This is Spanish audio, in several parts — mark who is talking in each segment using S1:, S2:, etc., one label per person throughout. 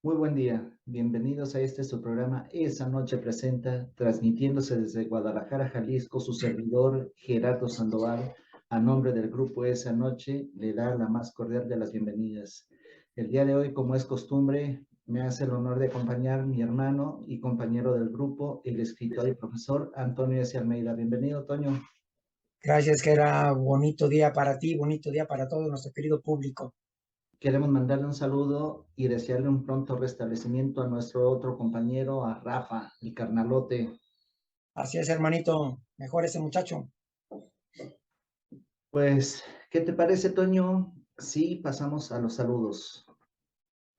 S1: Muy buen día, bienvenidos a este su programa Esa Noche Presenta, transmitiéndose desde Guadalajara, Jalisco, su servidor Gerardo Sandoval, a nombre del grupo Esa Noche, le da la más cordial de las bienvenidas. El día de hoy, como es costumbre, me hace el honor de acompañar mi hermano y compañero del grupo, el escritor y profesor Antonio S. Almeida. Bienvenido, Toño.
S2: Gracias, que era bonito día para ti, bonito día para todo nuestro querido público.
S1: Queremos mandarle un saludo y desearle un pronto restablecimiento a nuestro otro compañero, a Rafa, el carnalote.
S2: Así es, hermanito, mejor ese muchacho.
S1: Pues, ¿qué te parece, Toño? Sí, pasamos a los saludos.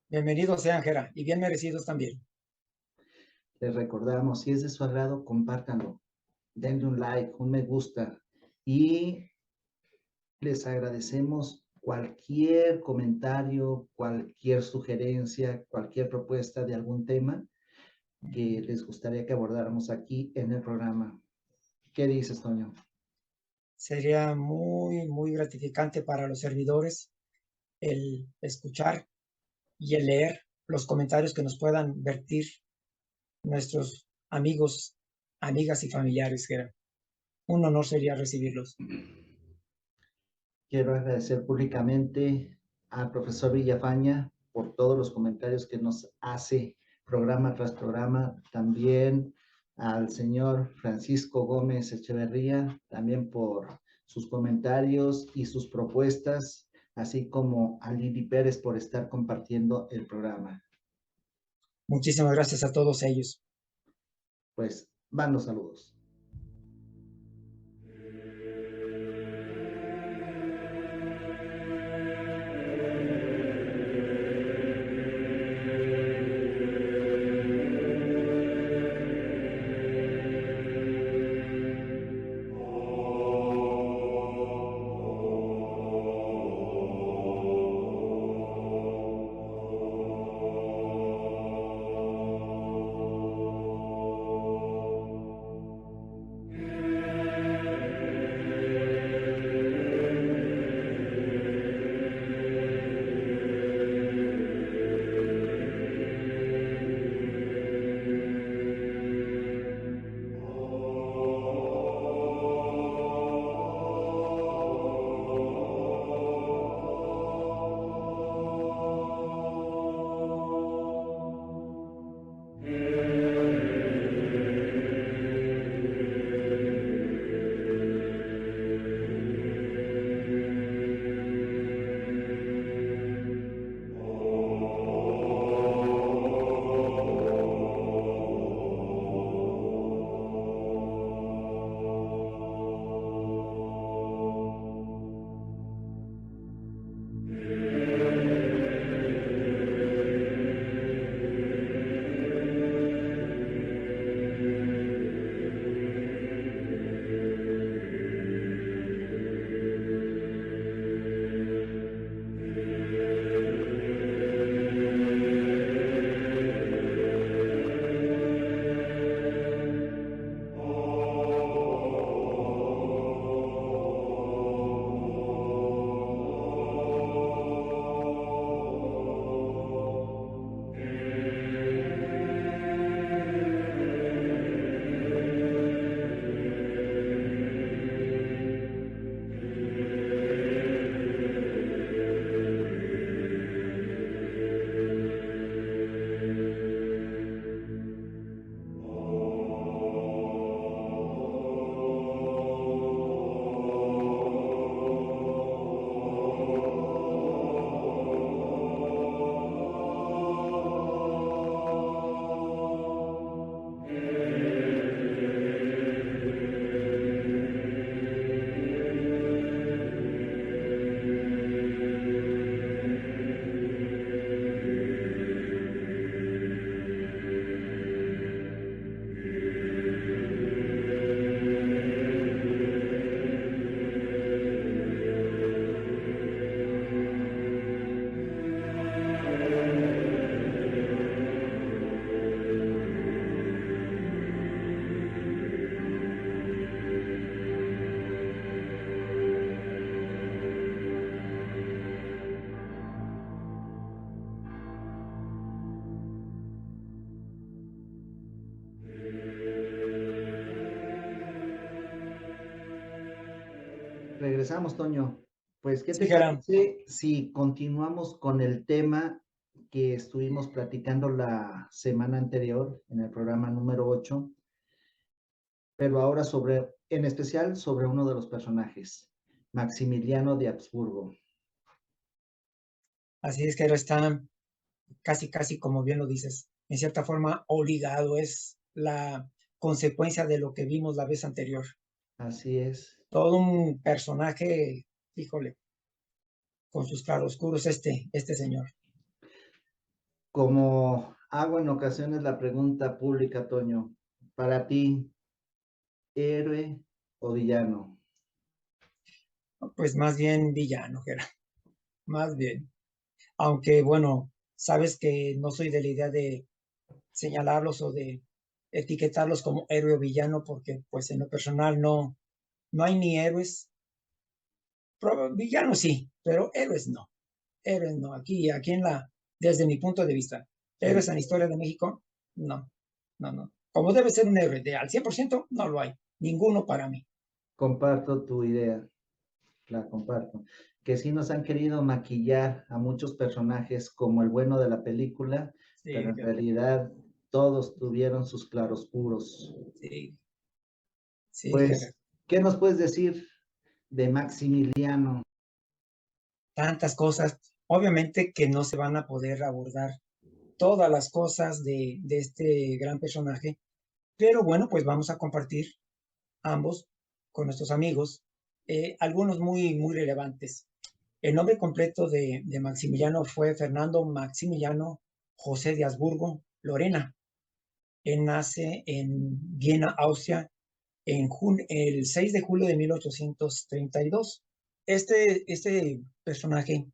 S2: Bienvenidos sean, Jera, y bien merecidos también.
S1: Les recordamos, si es de su agrado, compártanlo. Denle un like, un me gusta. Y les agradecemos cualquier comentario, cualquier sugerencia, cualquier propuesta de algún tema que les gustaría que abordáramos aquí en el programa. ¿Qué dices, Toño?
S2: Sería muy gratificante para los servidores el escuchar y el leer los comentarios que nos puedan vertir nuestros amigos, amigas y familiares, Jera. Un honor sería recibirlos.
S1: Quiero agradecer públicamente al profesor Villafaña por todos los comentarios que nos hace programa tras programa. También al señor Francisco Gómez Echeverría, también por sus comentarios y sus propuestas, así como a Lili Pérez por estar compartiendo el programa.
S2: Muchísimas gracias a todos ellos.
S1: Pues van los saludos. Regresamos, Toño. Pues, ¿qué
S2: Sí,
S1: te
S2: Gerardo.
S1: parece si continuamos con el tema que estuvimos platicando la semana anterior en el programa número 8, pero ahora en especial sobre uno de los personajes, Maximiliano de Habsburgo?
S2: Así es que está casi, casi como bien lo dices, en cierta forma obligado, es la consecuencia de lo que vimos la vez anterior.
S1: Así es.
S2: Todo un personaje, híjole, con sus claroscuros, este señor.
S1: Como hago en ocasiones la pregunta pública, Toño, para ti, ¿héroe o villano?
S2: Pues más bien villano, Gerardo, más bien. Aunque bueno, sabes que no soy de la idea de señalarlos o de etiquetarlos como héroe o villano, porque pues en lo personal no hay ni héroes, villanos sí, pero héroes no, héroes no. Aquí desde mi punto de vista, héroes
S1: Sí,
S2: en la historia de México, no. Como debe ser un héroe de al 100%, no lo hay, ninguno para mí.
S1: comparto tu idea. La comparto. Que sí nos han querido maquillar a muchos personajes como el bueno de la película, pero
S2: Sí,
S1: en realidad todos tuvieron sus claroscuros.
S2: sí, sí,
S1: Pues, ¿qué nos puedes decir de Maximiliano?
S2: tantas cosas, obviamente que no se van a poder abordar todas las cosas de este gran personaje, pero bueno, pues vamos a compartir ambos con nuestros amigos algunos muy relevantes. El nombre completo de Maximiliano fue Fernando Maximiliano José de Habsburgo Lorena. Él nace en Viena, Austria, el 6 de julio de 1832. Este personaje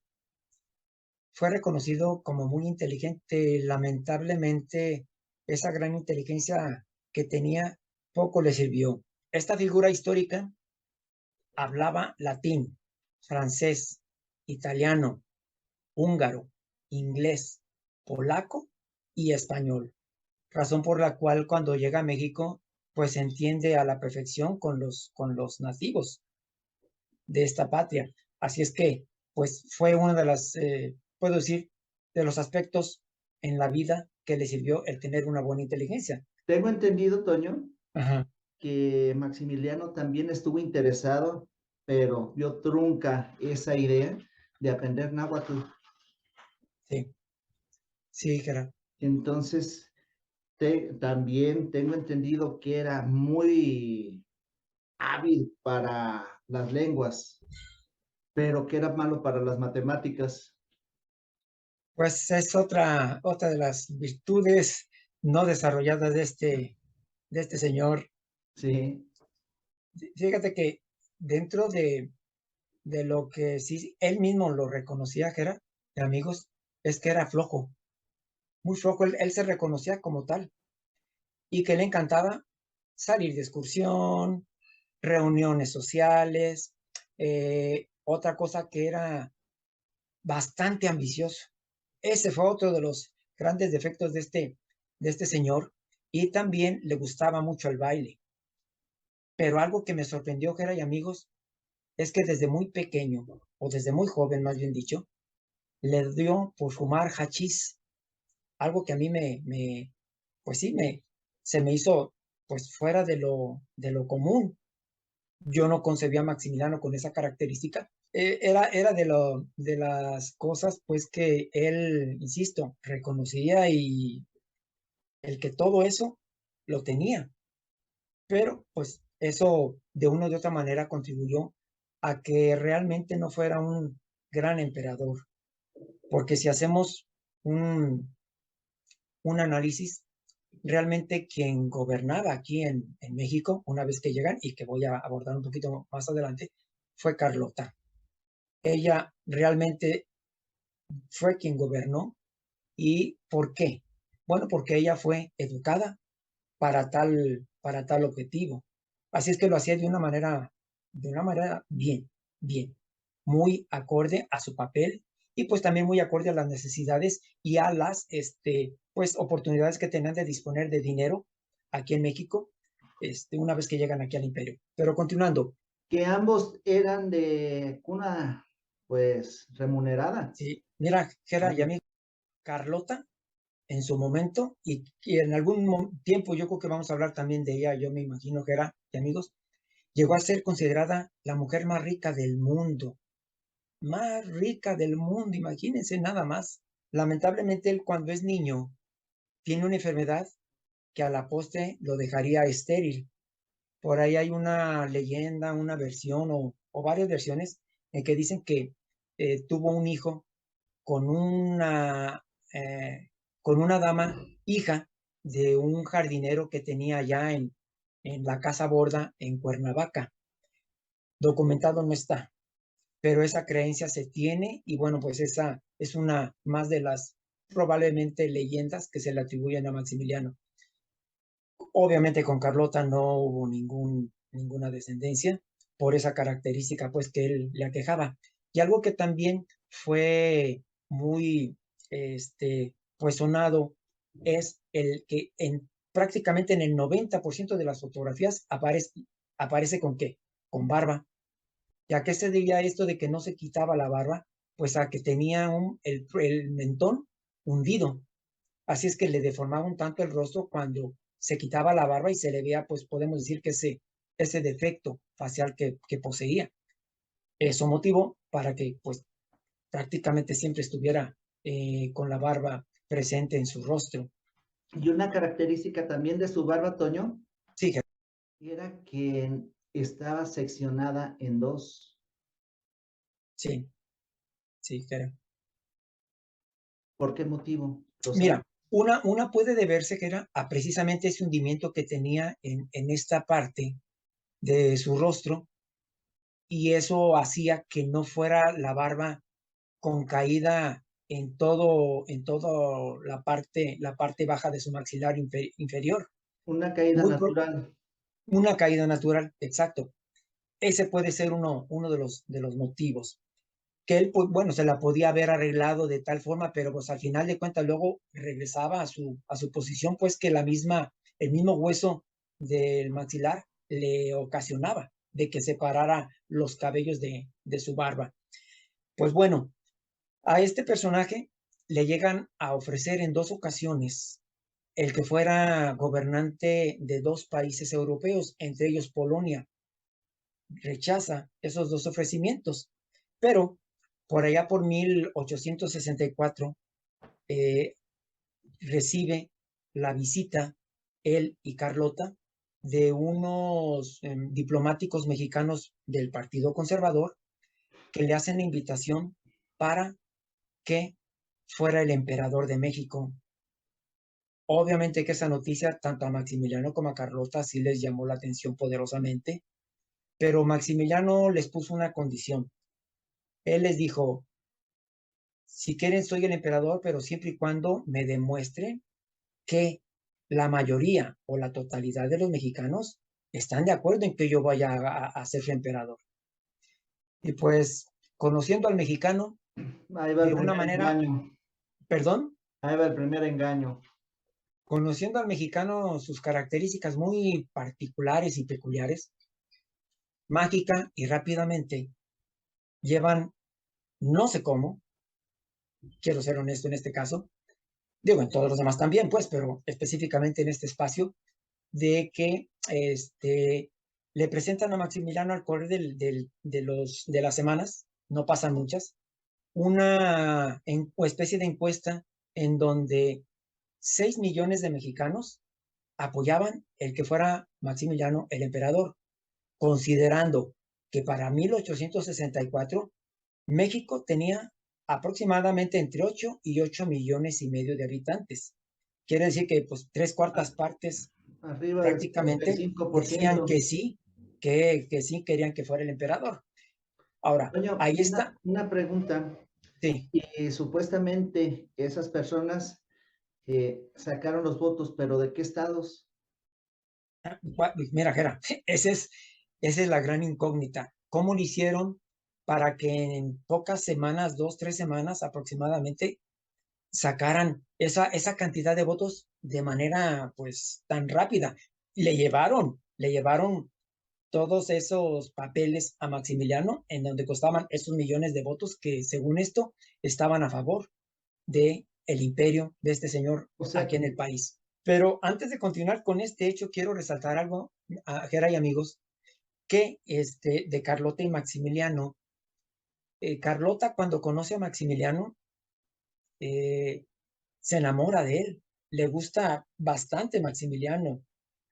S2: fue reconocido como muy inteligente. Lamentablemente, esa gran inteligencia que tenía poco le sirvió. Esta figura histórica hablaba latín, francés, italiano, húngaro, inglés, polaco y español, razón por la cual cuando llega a México, pues se entiende a la perfección con los nativos de esta patria. Así es que, pues fue una de las, puedo decir, de los aspectos en la vida que le sirvió el tener una buena inteligencia.
S1: Tengo entendido, Toño,
S2: Ajá,
S1: que Maximiliano también estuvo interesado, pero vio trunca esa idea de aprender náhuatl.
S2: sí, sí, Gerard.
S1: Entonces, también tengo entendido que era muy hábil para las lenguas, pero que era malo para las matemáticas.
S2: Pues es otra de las virtudes no desarrolladas de este señor.
S1: Sí,
S2: Fíjate que dentro de lo que sí, él mismo lo reconocía que era, de amigos, es que era flojo, muy flojo. Él se reconocía como tal y que le encantaba salir de excursión, reuniones sociales, otra cosa que era bastante ambicioso. Ese fue otro de los grandes defectos de este señor y también le gustaba mucho el baile. Pero algo que me sorprendió, que era y amigos, es que desde muy pequeño, o desde muy joven, más bien dicho, le dio por fumar hachís, algo que a mí pues sí, se me hizo pues fuera de lo común. Yo no concebía a Maximiliano con esa característica. Era de las cosas pues que él, insisto, reconocía y el que todo eso lo tenía, pero pues eso de una u otra manera contribuyó a que realmente no fuera un gran emperador, porque si hacemos un, un análisis, realmente quien gobernaba aquí en México, una vez que llegan, y que voy a abordar un poquito más adelante, fue Carlota. Ella realmente fue quien gobernó. ¿Y por qué? Bueno, porque ella fue educada para tal objetivo. Así es que lo hacía de una manera bien, muy acorde a su papel y pues también muy acorde a las necesidades y a las pues oportunidades que tenían de disponer de dinero aquí en México, una vez que llegan aquí al imperio. Pero continuando,
S1: que ambos eran de cuna, pues, remunerada.
S2: Sí, mira, Gera y
S1: Ambos.
S2: amigo, Carlota en su momento y en algún tiempo yo creo que vamos a hablar también de ella, yo me imagino, Gera y amigos, llegó a ser considerada la mujer más rica del mundo, imagínense nada más. Lamentablemente él cuando es niño tiene una enfermedad que a la postre lo dejaría estéril. Por ahí hay una leyenda, una versión o varias versiones en que dicen que tuvo un hijo con una, eh, con una dama, hija de un jardinero que tenía allá en la Casa Borda en Cuernavaca. Documentado no está, pero esa creencia se tiene y bueno, pues esa es una más de las probablemente leyendas que se le atribuyen a Maximiliano. Obviamente con Carlota no hubo ninguna descendencia por esa característica pues que él le aquejaba. Y algo que también fue muy pues sonado es el que prácticamente en el 90% de las fotografías aparece con qué, con barba. ¿Y a qué se debía esto de que no se quitaba la barba? Pues a que tenía el mentón hundido. Así es que le deformaba un tanto el rostro cuando se quitaba la barba y se le veía, pues podemos decir que ese defecto facial que poseía. Eso motivó para que pues prácticamente siempre estuviera con la barba presente en su rostro.
S1: Y una característica también de su barba, Toño,
S2: Sí,
S1: era que estaba seccionada en dos.
S2: sí, sí, claro.
S1: ¿Por qué motivo? ¿Lo sabes?
S2: Mira, una puede deberse que era a precisamente ese hundimiento que tenía en esta parte de su rostro y eso hacía que no fuera la barba con caída en todo la parte baja de su maxilar inferior.
S1: Una caída
S2: Muy
S1: natural.
S2: una caída natural, exacto. Ese puede ser uno de los motivos. Que él, pues, bueno, se la podía haber arreglado de tal forma, pero pues al final de cuentas luego regresaba a su posición, pues que el mismo hueso del maxilar le ocasionaba de que separara los cabellos de su barba. Pues bueno, a este personaje le llegan a ofrecer en 2 ocasiones el que fuera gobernante de 2 países europeos, entre ellos Polonia. Rechaza esos 2 ofrecimientos, pero por allá por 1864 eh, recibe la visita él y Carlota de unos diplomáticos mexicanos del Partido Conservador que le hacen la invitación para que fuera el emperador de México. Obviamente que esa noticia tanto a Maximiliano como a Carlota sí les llamó la atención poderosamente, pero Maximiliano les puso una condición. Él les dijo, si quieren soy el emperador, pero siempre y cuando me demuestren que la mayoría o la totalidad de los mexicanos están de acuerdo en que yo vaya a ser su emperador. Y pues, conociendo al mexicano
S1: Ahí va el
S2: de una
S1: primer
S2: manera,
S1: engaño.
S2: perdón,
S1: Ahí va el primer engaño.
S2: conociendo al mexicano sus características muy particulares y peculiares, mágica y rápidamente llevan, no sé cómo, quiero ser honesto en este caso, digo en todos los demás también, pues, pero específicamente en este espacio, de que le presentan a Maximiliano al correr de las semanas, no pasan muchas, una especie de encuesta en donde 6 millones de mexicanos apoyaban el que fuera Maximiliano el emperador, considerando que para 1864 México tenía aproximadamente entre 8 y 8,5 millones de habitantes. Quiere decir que pues 3/4 partes
S1: Arriba del
S2: prácticamente decían
S1: 75%.
S2: que sí, que sí querían que fuera el emperador. Ahora,
S1: Toño,
S2: ahí
S1: y
S2: está,
S1: una pregunta.
S2: sí.
S1: Y supuestamente esas personas sacaron los votos, pero ¿de qué estados?
S2: Mira, Jera, esa es la gran incógnita. ¿Cómo lo hicieron para que en pocas semanas, 2, 3 semanas aproximadamente, sacaran esa cantidad de votos de manera pues tan rápida? Le llevaron todos esos papeles a Maximiliano, en donde costaban esos millones de votos que, según esto, estaban a favor de el imperio de este señor
S1: O sea
S2: aquí en
S1: que,
S2: el país. Pero antes de continuar con este hecho, quiero resaltar algo, Jera y amigos, que de Carlota y Maximiliano. Carlota, cuando conoce a Maximiliano, eh, se enamora de él. Le gusta bastante Maximiliano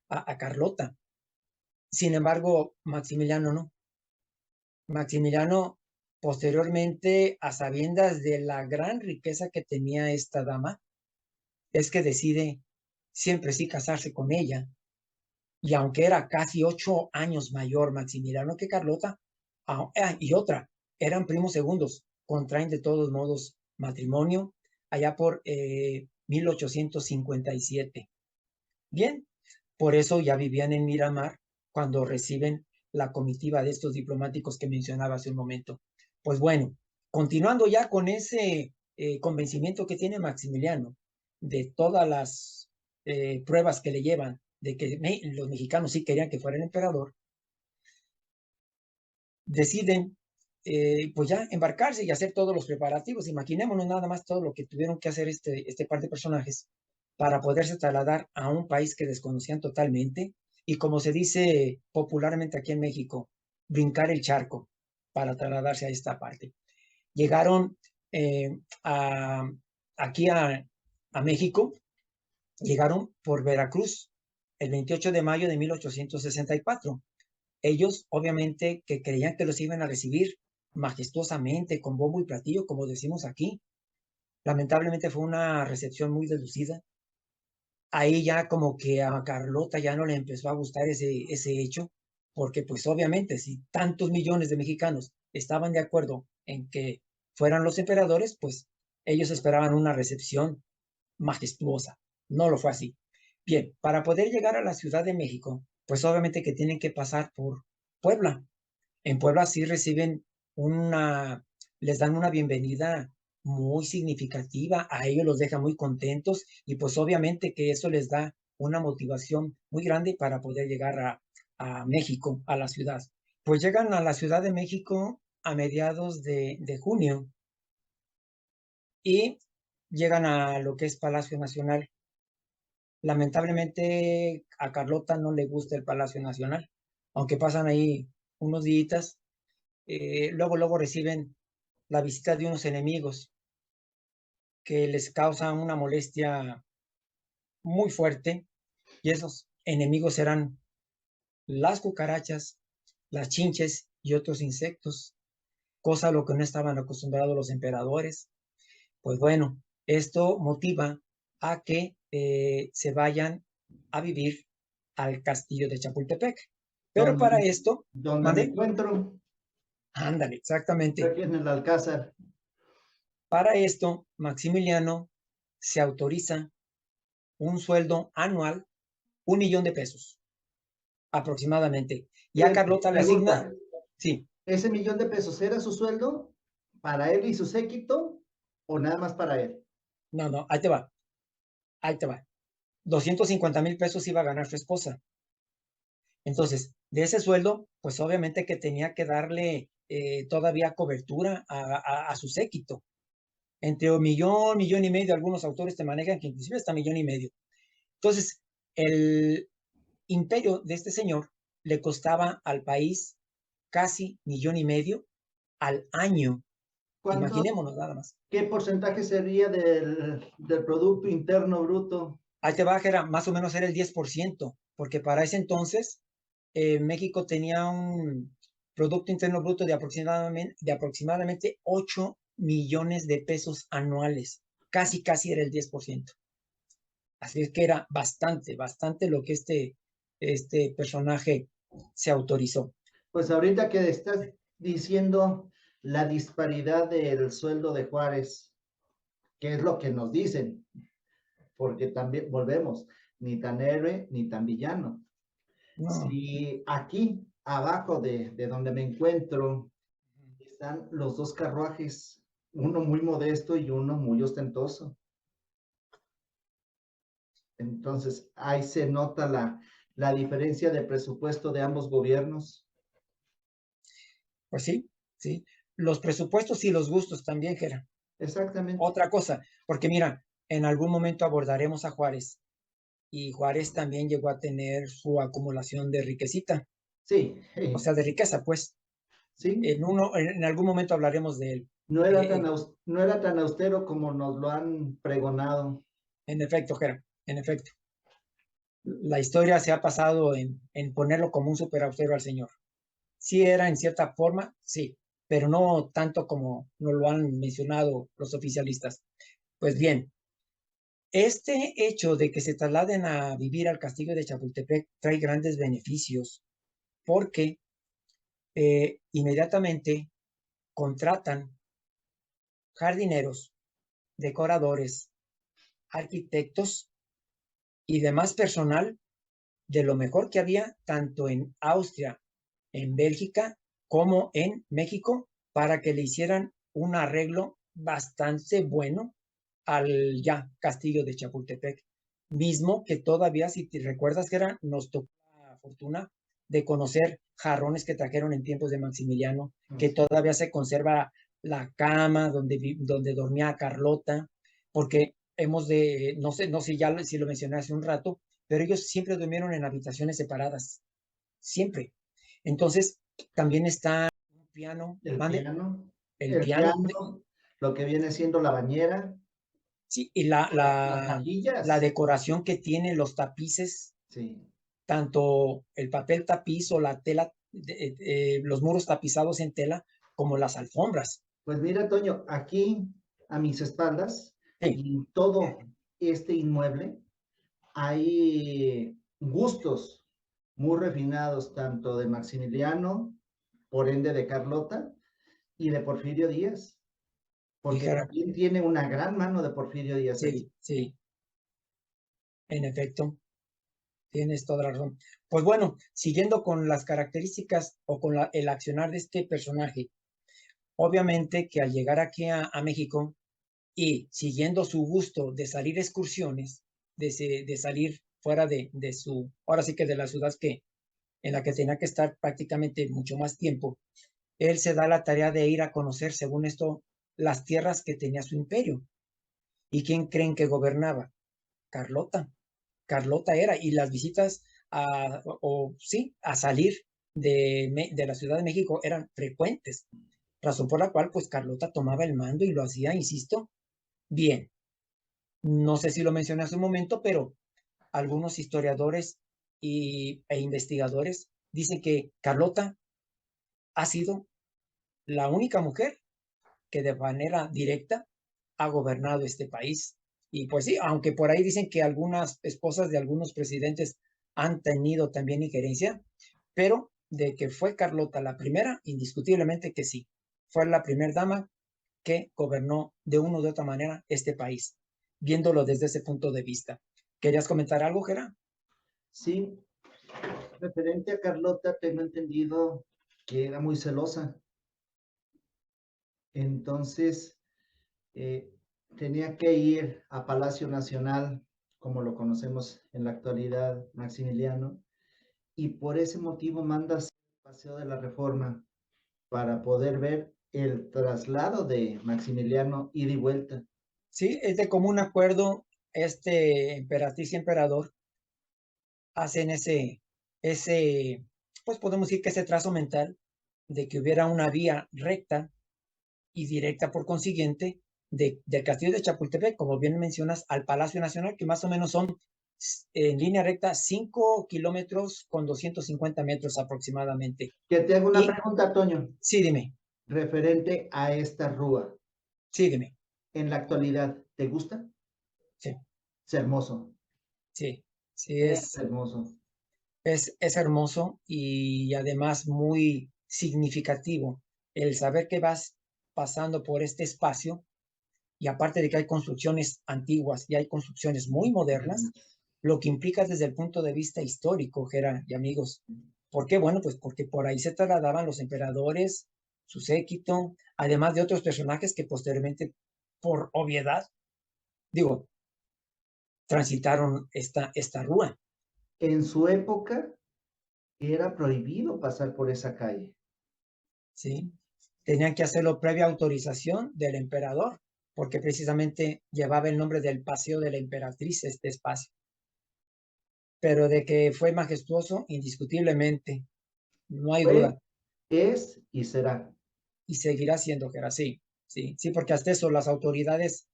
S2: a Carlota. Sin embargo, Maximiliano no. Maximiliano, posteriormente, a sabiendas de la gran riqueza que tenía esta dama, es que decide siempre sí casarse con ella. Y aunque era casi 8 años mayor Maximiliano que Carlota, y otra, eran primos segundos, contraen de todos modos matrimonio allá por 1857. Bien, por eso ya vivían en Miramar cuando reciben la comitiva de estos diplomáticos que mencionaba hace un momento. Pues bueno, continuando ya con ese convencimiento que tiene Maximiliano de todas las pruebas que le llevan de que los mexicanos sí querían que fuera el emperador, deciden pues ya embarcarse y hacer todos los preparativos. Imaginémonos nada más todo lo que tuvieron que hacer este par de personajes para poderse trasladar a un país que desconocían totalmente y, como se dice popularmente aquí en México, brincar el charco para trasladarse a esta parte. Llegaron eh, a, aquí a México, llegaron por Veracruz el 28 de mayo de 1864. Ellos, obviamente, que creían que los iban a recibir majestuosamente, con bombo y platillo, como decimos aquí. Lamentablemente fue una recepción muy deducida. Ahí ya como que a Carlota ya no le empezó a gustar ese hecho, porque pues obviamente si tantos millones de mexicanos estaban de acuerdo en que fueran los emperadores, pues ellos esperaban una recepción majestuosa. No lo fue así. Bien, para poder llegar a la Ciudad de México, pues obviamente que tienen que pasar por Puebla. En Puebla sí reciben les dan una bienvenida muy significativa, a ellos los deja muy contentos y pues obviamente que eso les da una motivación muy grande para poder llegar a México, a la ciudad. Pues llegan a la Ciudad de México a mediados de junio y llegan a lo que es Palacio Nacional. Lamentablemente a Carlota no le gusta el Palacio Nacional, aunque pasan ahí unos días. Luego reciben la visita de unos enemigos que les causan una molestia muy fuerte, y esos enemigos eran las cucarachas, las chinches y otros insectos, cosa a lo que no estaban acostumbrados los emperadores. Pues bueno, esto motiva a que se vayan a vivir al castillo de Chapultepec. Pero para
S1: donde,
S2: esto,
S1: donde me
S2: mande,
S1: encuentro,
S2: ándale, exactamente.
S1: aquí en el Alcázar.
S2: Para esto, Maximiliano se autoriza un sueldo anual, 1 millón de pesos aproximadamente. Y a Carlota le asigna,
S1: Pregunta,
S2: sí,
S1: ¿ese millón de pesos era su sueldo para él y su séquito o nada más para él?
S2: no, ahí te va. 250,000 pesos iba a ganar su esposa. Entonces, de ese sueldo, pues obviamente que tenía que darle todavía cobertura a su séquito. Entre un millón y medio, algunos autores te manejan que inclusive hasta 1,5 millones. Entonces, el imperio de este señor le costaba al país casi 1,5 millones al año.
S1: ¿Cuánto,
S2: Imaginémonos nada más.
S1: qué porcentaje sería del Producto Interno Bruto?
S2: Ahí te va, era más o menos era el 10%, porque para ese entonces México tenía un Producto Interno Bruto de aproximadamente 8 millones de pesos anuales. Casi era el 10%. Así es que era bastante lo que este personaje se autorizó.
S1: Pues ahorita que estás diciendo la disparidad del sueldo de Juárez, que es lo que nos dicen, porque también volvemos, ni tan héroe ni tan villano.
S2: No,
S1: Si aquí abajo de donde me encuentro están los dos carruajes, uno muy modesto y uno muy ostentoso. Entonces ahí se nota la diferencia de presupuesto de ambos gobiernos.
S2: Pues sí, sí. Los presupuestos y los gustos también, Gera.
S1: Exactamente.
S2: Otra cosa, porque mira, en algún momento abordaremos a Juárez y Juárez también llegó a tener su acumulación de riquecita,
S1: Sí,
S2: o sea, de riqueza, pues.
S1: sí.
S2: En algún momento hablaremos de él.
S1: No era tan austero como nos lo han pregonado.
S2: En efecto, Gera, en efecto. La historia se ha pasado en ponerlo como un super austero al señor. Sí era en cierta forma, sí, pero no tanto como nos lo han mencionado los oficialistas. Pues bien, este hecho de que se trasladen a vivir al castillo de Chapultepec trae grandes beneficios porque inmediatamente contratan jardineros, decoradores, arquitectos y demás personal de lo mejor que había tanto en Austria, en Bélgica, como en México, para que le hicieran un arreglo bastante bueno al ya castillo de Chapultepec, mismo que todavía, si te recuerdas que era, nos tocó la fortuna de conocer jarrones que trajeron en tiempos de Maximiliano, que todavía se conserva la cama donde dormía Carlota, porque hemos de, no sé ya si lo mencioné hace un rato, pero ellos siempre durmieron en habitaciones separadas, siempre. Entonces, también está un piano,
S1: El
S2: mande,
S1: piano,
S2: el
S1: el
S2: piano,
S1: piano, lo que viene siendo la bañera,
S2: sí, y
S1: las
S2: la
S1: capillas.
S2: decoración que tiene los tapices,
S1: Sí.
S2: tanto el papel tapiz o la tela, los muros tapizados en tela, como las alfombras.
S1: Pues mira, Toño, aquí a mis espaldas
S2: Sí,
S1: y en todo este inmueble hay gustos muy refinados, tanto de Maximiliano, por ende de Carlota, y de Porfirio Díaz, porque
S2: dijera,
S1: también tiene una gran mano de Porfirio Díaz aquí.
S2: sí, sí, en efecto, tienes toda la razón. Pues bueno, siguiendo con las características o con el accionar de este personaje, obviamente que al llegar aquí a México y siguiendo su gusto de salir excursiones, de salir fuera de su, ahora sí que de la ciudad que, en la que tenía que estar prácticamente mucho más tiempo, él se da la tarea de ir a conocer, según esto, las tierras que tenía su imperio. ¿Y quién creen que gobernaba? Carlota. Carlota era, y las visitas sí, a salir de la Ciudad de México eran frecuentes, razón por la cual pues Carlota tomaba el mando y lo hacía, insisto, bien. No sé si lo mencioné hace un momento, pero algunos historiadores e investigadores dicen que Carlota ha sido la única mujer que de manera directa ha gobernado este país. Y pues sí, aunque por ahí dicen que algunas esposas de algunos presidentes han tenido también injerencia, pero de que fue Carlota la primera, indiscutiblemente que sí. Fue la primera dama que gobernó de una u de otra manera este país, viéndolo desde ese punto de vista. ¿Querías comentar algo, Gerard?
S1: Sí, referente a Carlota, tengo entendido que era muy celosa. Entonces, eh, tenía que ir a Palacio Nacional, como lo conocemos en la actualidad, Maximiliano, y por ese motivo manda hacer el Paseo de la Reforma para poder ver el traslado de Maximiliano ida y vuelta.
S2: Sí, es de común acuerdo, este emperatriz y emperador hacen pues podemos decir que ese trazo mental de que hubiera una vía recta y directa por consiguiente del castillo de Chapultepec, como bien mencionas, al Palacio Nacional, que más o menos son en línea recta 5 kilómetros con 250 metros aproximadamente.
S1: Que te hago una
S2: Y
S1: pregunta, Toño,
S2: sí, dime,
S1: referente a esta rúa.
S2: sí, dime,
S1: En la actualidad, ¿te gusta?
S2: sí,
S1: Es hermoso,
S2: sí, sí,
S1: es hermoso.
S2: es hermoso y además muy significativo el saber que vas pasando por este espacio y aparte de que hay construcciones antiguas y hay construcciones muy modernas, lo que implica desde el punto de vista histórico, Gera y amigos. ¿Por qué? Bueno, pues porque por ahí se trasladaban los emperadores, su séquito, además de otros personajes que posteriormente, por obviedad, digo, transitaron esta rúa.
S1: En su época era prohibido pasar por esa calle.
S2: ¿sí? Tenían que hacerlo previa autorización del emperador, porque precisamente llevaba el nombre del Paseo de la Emperatriz, este espacio. Pero de que fue majestuoso, indiscutiblemente, no hay
S1: Fue,
S2: duda,
S1: es y será.
S2: y seguirá siendo que era así, sí, sí, porque hasta eso las autoridades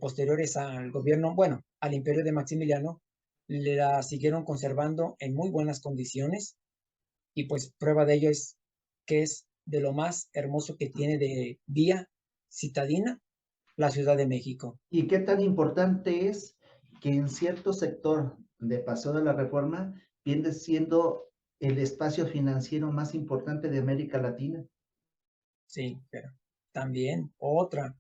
S2: posteriores al gobierno, bueno, al imperio de Maximiliano, la siguieron conservando en muy buenas condiciones y pues prueba de ello es que es de lo más hermoso que tiene de vía citadina la Ciudad de México.
S1: ¿Y qué tan importante es que en cierto sector de Paseo de la Reforma viene siendo el espacio financiero más importante de América Latina?
S2: Sí, pero también otro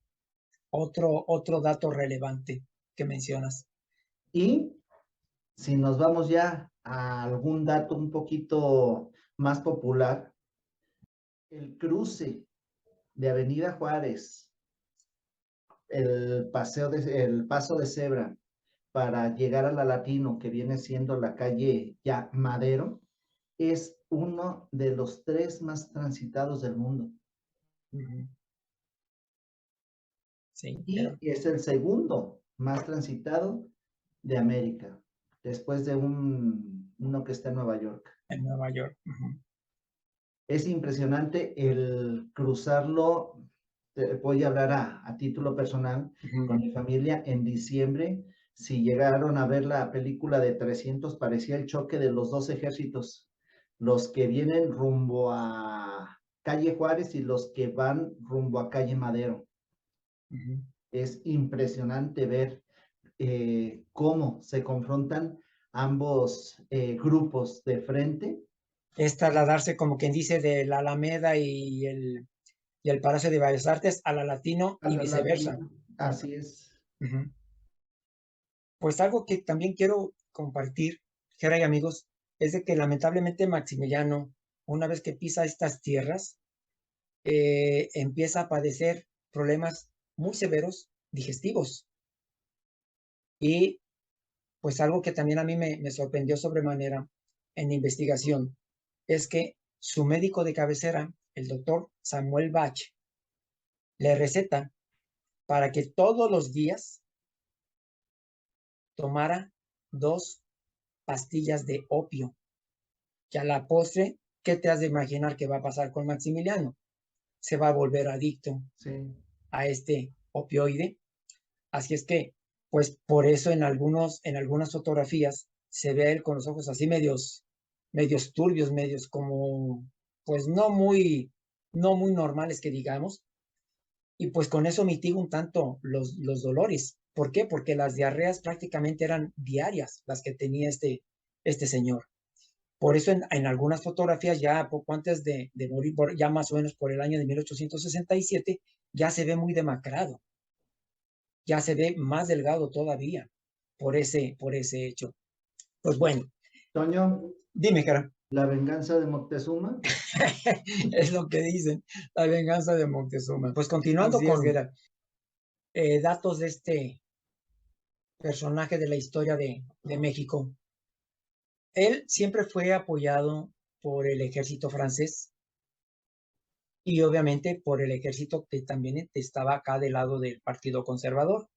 S2: dato relevante que mencionas.
S1: Y si nos vamos ya a algún dato un poquito más popular, el cruce de Avenida Juárez, el paso de cebra para llegar a la Latino, que viene siendo la calle ya Madero, es uno de los tres más transitados del mundo.
S2: Uh-huh. Sí,
S1: Y
S2: pero
S1: es el segundo más transitado de América, después de uno que está en Nueva York.
S2: en Nueva York. Uh-huh.
S1: Es impresionante el cruzarlo. Voy a hablar a título personal
S2: Uh-huh.
S1: con mi familia en diciembre. Si llegaron a ver la película de 300, parecía el choque de los dos ejércitos, los que vienen rumbo a calle Juárez y los que van rumbo a calle Madero.
S2: Uh-huh.
S1: Es impresionante ver cómo se confrontan ambos grupos de frente.
S2: Es trasladarse, como quien dice, de la Alameda y el Palacio de Bellas Artes a la Latino
S1: A
S2: y
S1: la
S2: viceversa.
S1: latina, así es.
S2: Uh-huh. Pues algo que también quiero compartir, Jera y amigos, es de que lamentablemente Maximiliano, una vez que pisa estas tierras, empieza a padecer problemas muy severos digestivos. Y pues algo que también a mí me sorprendió sobremanera en investigación es que su médico de cabecera, el doctor Samuel Bach, le receta para que todos los días tomara 2 pastillas de opio. Que a la postre, ¿qué te has de imaginar que va a pasar con Maximiliano? Se va a volver adicto
S1: Sí.
S2: a este opioide. Así es que, pues por eso en algunas fotografías se ve a él con los ojos así medios turbios, medios como, pues no muy normales que digamos. Y pues con eso mitiga un tanto los dolores. ¿Por qué? Porque las diarreas prácticamente eran diarias las que tenía este señor. Por eso en algunas fotografías, ya poco antes de morir, ya más o menos por el año de 1867, ya se ve muy demacrado, ya se ve más delgado todavía por ese hecho. Pues bueno,
S1: Toño,
S2: dime, cara,
S1: la venganza de Moctezuma.
S2: es lo que dicen, la venganza de Moctezuma. Pues continuando
S1: Así es,
S2: con
S1: Gera.
S2: datos de este personaje de la historia de México. Él siempre fue apoyado por el ejército francés y obviamente por el ejército que también estaba acá del lado del Partido Conservador.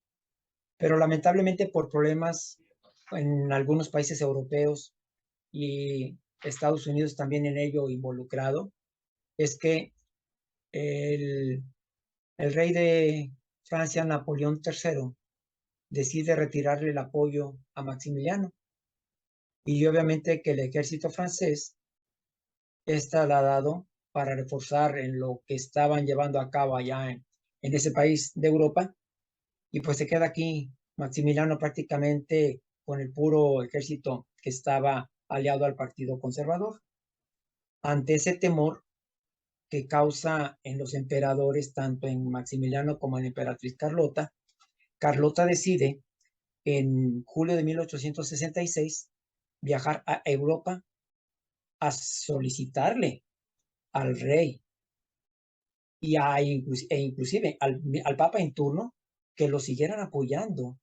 S2: Pero lamentablemente por problemas en algunos países europeos y Estados Unidos también en ello involucrado, es que el, el rey de Francia, Napoleón III, decide retirarle el apoyo a Maximiliano. Y obviamente que el ejército francés es trasladado para reforzar en lo que estaban llevando a cabo allá en ese país de Europa. Y pues se queda aquí Maximiliano prácticamente con el puro ejército que estaba aliado al Partido Conservador. Ante ese temor que causa en los emperadores, tanto en Maximiliano como en la emperatriz Carlota, Carlota decide en julio de 1866 viajar a Europa a solicitarle al rey e inclusive al Papa en turno que lo siguieran apoyando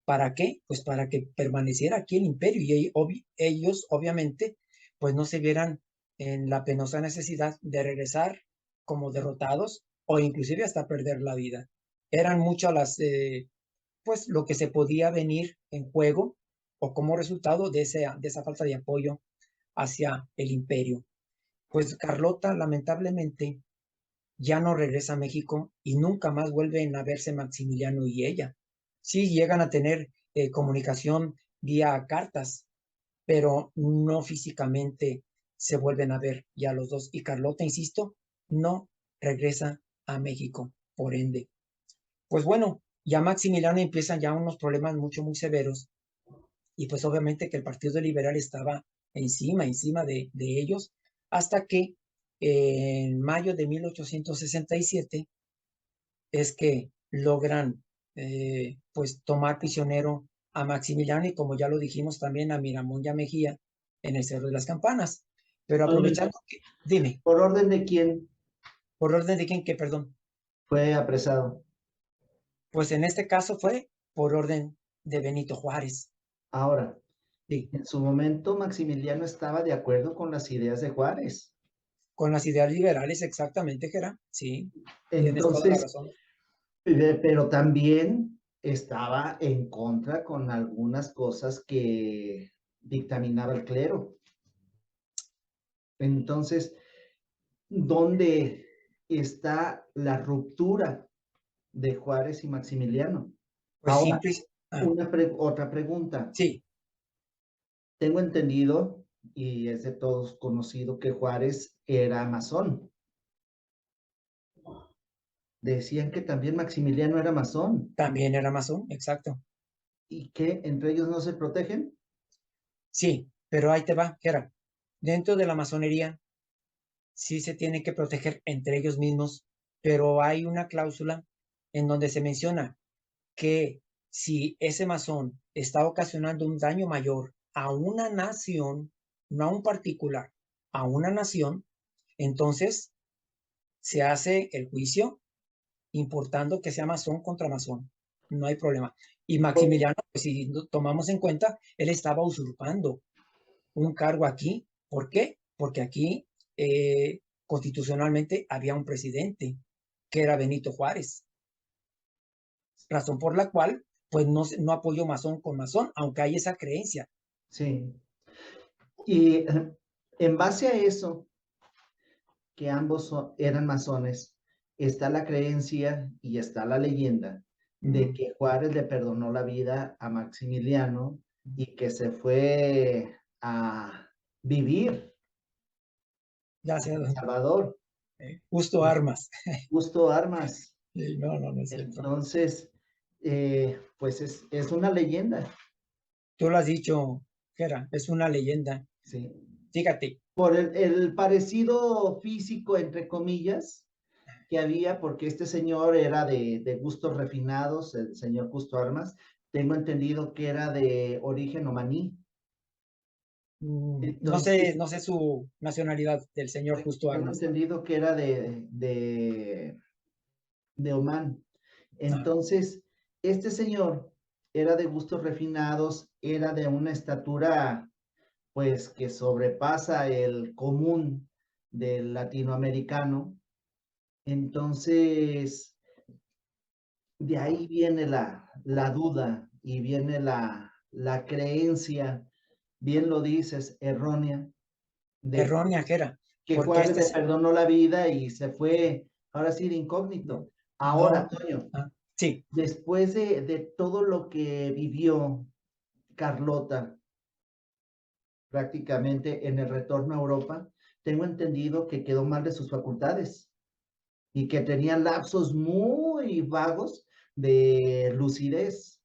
S2: ¿Para qué? Pues para que permaneciera aquí el imperio y ellos obviamente pues no se vieran en la penosa necesidad de regresar como derrotados o inclusive hasta perder la vida. Eran muchas las, pues lo que se podía venir en juego o como resultado de esa falta de apoyo hacia el imperio. Pues Carlota lamentablemente ya no regresa a México y nunca más vuelven a verse Maximiliano y ella. Sí llegan a tener comunicación vía cartas, pero no físicamente se vuelven a ver ya los dos. Y Carlota, insisto, no regresa a México, por ende. Pues bueno, ya Maximiliano empiezan ya unos problemas muy severos y pues obviamente que el Partido Liberal estaba encima de ellos, hasta que en mayo de 1867 es que logran pues tomar prisionero a Maximiliano y como ya lo dijimos también a Miramón y a Mejía en el Cerro de las Campanas. Pero
S1: Toño,
S2: aprovechando que, dime,
S1: ¿por orden de quién
S2: por orden de quién que, perdón,
S1: fue apresado?
S2: pues en este caso fue por orden de Benito Juárez.
S1: Ahora,
S2: Sí,
S1: en su momento Maximiliano estaba de acuerdo con las ideas de Juárez.
S2: con las ideas liberales, exactamente, Gerard. Sí, tienes toda la
S1: Entonces,
S2: razón.
S1: pero también estaba en contra con algunas cosas que dictaminaba el clero. Entonces, ¿dónde está la ruptura de Juárez y Maximiliano?
S2: Pues
S1: Ahora,
S2: simple, ah,
S1: otra pregunta.
S2: sí,
S1: Tengo entendido, y es de todos conocido, que Juárez era masón. Decían que también Maximiliano era masón.
S2: también era masón, exacto.
S1: ¿Y que entre ellos no se protegen?
S2: Sí, pero ahí te va, Gerard. Dentro de la masonería sí se tiene que proteger entre ellos mismos, pero hay una cláusula en donde se menciona que si ese masón está ocasionando un daño mayor a una nación, no a un particular, a una nación, entonces se hace el juicio importando que sea masón contra masón. No hay problema. Y Maximiliano, pues, si tomamos en cuenta, él estaba usurpando un cargo aquí. ¿Por qué? Porque aquí constitucionalmente había un presidente que era Benito Juárez, razón por la cual pues no apoyó masón con masón, aunque hay esa creencia.
S1: Sí. Y en base a eso, que ambos eran masones, está la creencia y está la leyenda de que Juárez le perdonó la vida a Maximiliano y que se fue a vivir
S2: Ya
S1: a
S2: sea
S1: El Salvador,
S2: justo armas.
S1: justo armas.
S2: No, no, no es cierto.
S1: Entonces, pues es una leyenda,
S2: Tú lo has dicho, Gera, es una leyenda.
S1: ¿sí?
S2: Fíjate,
S1: Por el parecido físico, entre comillas, que había, porque este señor era de gustos refinados, el señor Justo Armas, tengo entendido que era de origen omaní.
S2: no
S1: Entonces,
S2: sé, no sé su nacionalidad del señor Justo
S1: tengo
S2: Armas.
S1: entendido que era de Omán.
S2: Ah,
S1: Entonces, este señor era de gustos refinados, era de una estatura, pues, que sobrepasa el común del latinoamericano. Entonces, de ahí viene la duda y viene la creencia, bien lo dices, errónea, de
S2: errónea, Gera,
S1: que
S2: porque
S1: Juárez
S2: este
S1: le
S2: es,
S1: perdonó la vida y se fue, ahora sí, de
S2: no,
S1: incógnito. Ahora,
S2: no,
S1: Toño,
S2: sí,
S1: después de todo lo que vivió Carlota prácticamente en el retorno a Europa, tengo entendido que quedó mal de sus facultades y que tenía lapsos muy vagos de lucidez.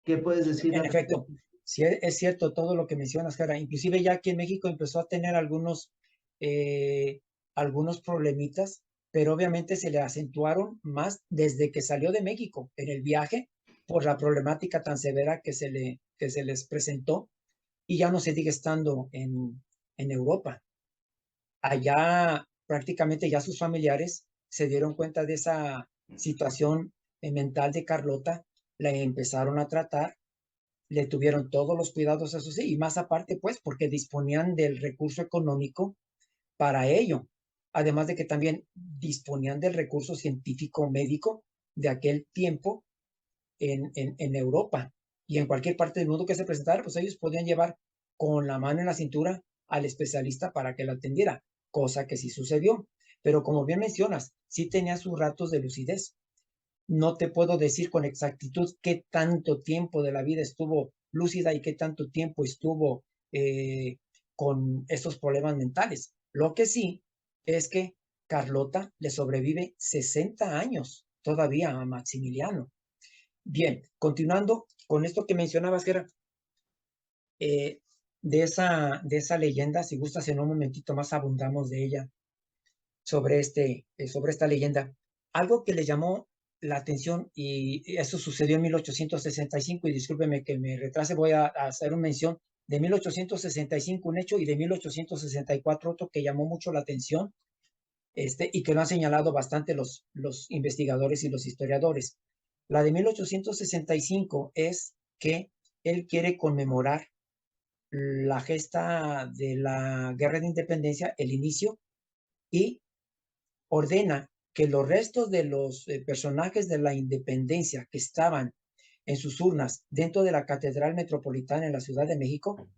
S1: ¿Qué puedes decir
S2: en
S1: al
S2: efecto,
S1: respecto?
S2: sí es cierto todo lo que mencionas, Jara. Inclusive ya aquí en México empezó a tener eh, algunos problemitas, pero obviamente se le acentuaron más desde que salió de México en el viaje por la problemática tan severa que se les presentó y ya no se sigue estando en Europa. Allá prácticamente ya sus familiares se dieron cuenta de esa situación mental de Carlota, la empezaron a tratar le tuvieron todos los cuidados, eso sí, y más aparte, pues, porque disponían del recurso económico para ello. Además de que también disponían del recurso científico médico de aquel tiempo en Europa y en cualquier parte del mundo que se presentara, pues ellos podían llevar con la mano en la cintura al especialista para que la atendiera, cosa que sí sucedió. Pero como bien mencionas, sí tenía sus ratos de lucidez. No te puedo decir con exactitud qué tanto tiempo de la vida estuvo lúcida y qué tanto tiempo estuvo con estos problemas mentales. Lo que sí es que Carlota le sobrevive 60 años todavía a Maximiliano. Bien, continuando con esto que mencionabas, que era eh, de esa leyenda, si gustas en un momentito más abundamos de ella, sobre esta leyenda. Algo que le llamó la atención, y eso sucedió en 1865, y discúlpeme que me retrase, voy a hacer una mención de 1865, un hecho, y de 1864 otro que llamó mucho la atención, y que lo han señalado bastante los investigadores y los historiadores. La de 1865 es que él quiere conmemorar la gesta de la Guerra de Independencia, el inicio, y ordena que los restos de los personajes de la independencia que estaban en sus urnas dentro de la Catedral Metropolitana en la Ciudad de México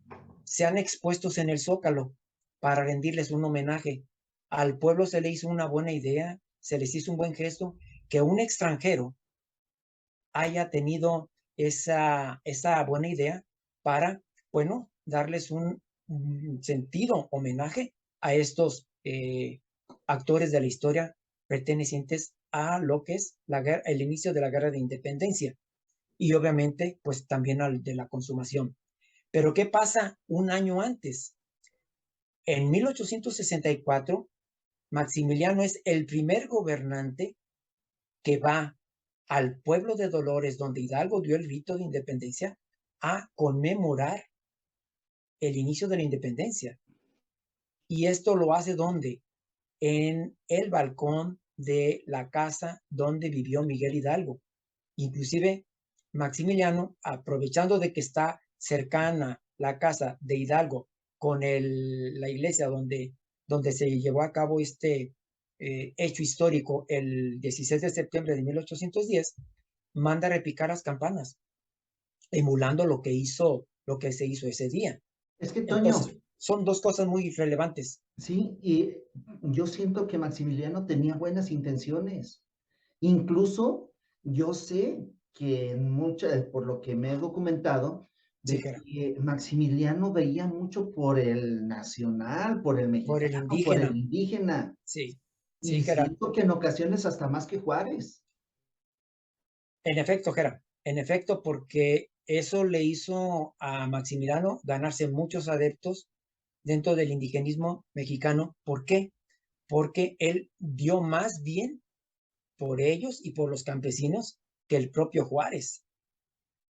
S2: sean expuestos en el Zócalo para rendirles un homenaje. Al pueblo se le hizo una buena idea, se les hizo un buen gesto, que un extranjero haya tenido esa buena idea para, bueno, darles un sentido homenaje a estos actores de la historia pertenecientes a lo que es el inicio de la Guerra de Independencia y obviamente pues también al de la consumación. Pero ¿qué pasa un año antes? En 1864, Maximiliano es el primer gobernante que va al pueblo de Dolores, donde Hidalgo dio el rito de independencia, a conmemorar el inicio de la independencia. Y esto lo hace ¿dónde? En el balcón de la casa donde vivió Miguel Hidalgo. Inclusive Maximiliano, aprovechando de que está cercana la casa de Hidalgo con la iglesia donde se llevó a cabo este hecho histórico el 16 de septiembre de 1810, manda a repicar las campanas, emulando lo que se hizo ese día.
S1: Es que, Toño,
S2: Entonces, son dos cosas muy relevantes.
S1: sí, y yo siento que Maximiliano tenía buenas intenciones. Incluso yo sé que por lo que me he documentado,
S2: Sí,
S1: de
S2: Jera,
S1: que Maximiliano veía mucho por el nacional, por el
S2: por el
S1: mexicano, por el
S2: indígena.
S1: indígena,
S2: Sí, sí,
S1: y
S2: Jera.
S1: siento que en ocasiones hasta más que Juárez.
S2: En efecto, Jera, en efecto, porque eso le hizo a Maximiliano ganarse muchos adeptos dentro del indigenismo mexicano. ¿Por qué? Porque él dio más bien por ellos y por los campesinos que el propio Juárez.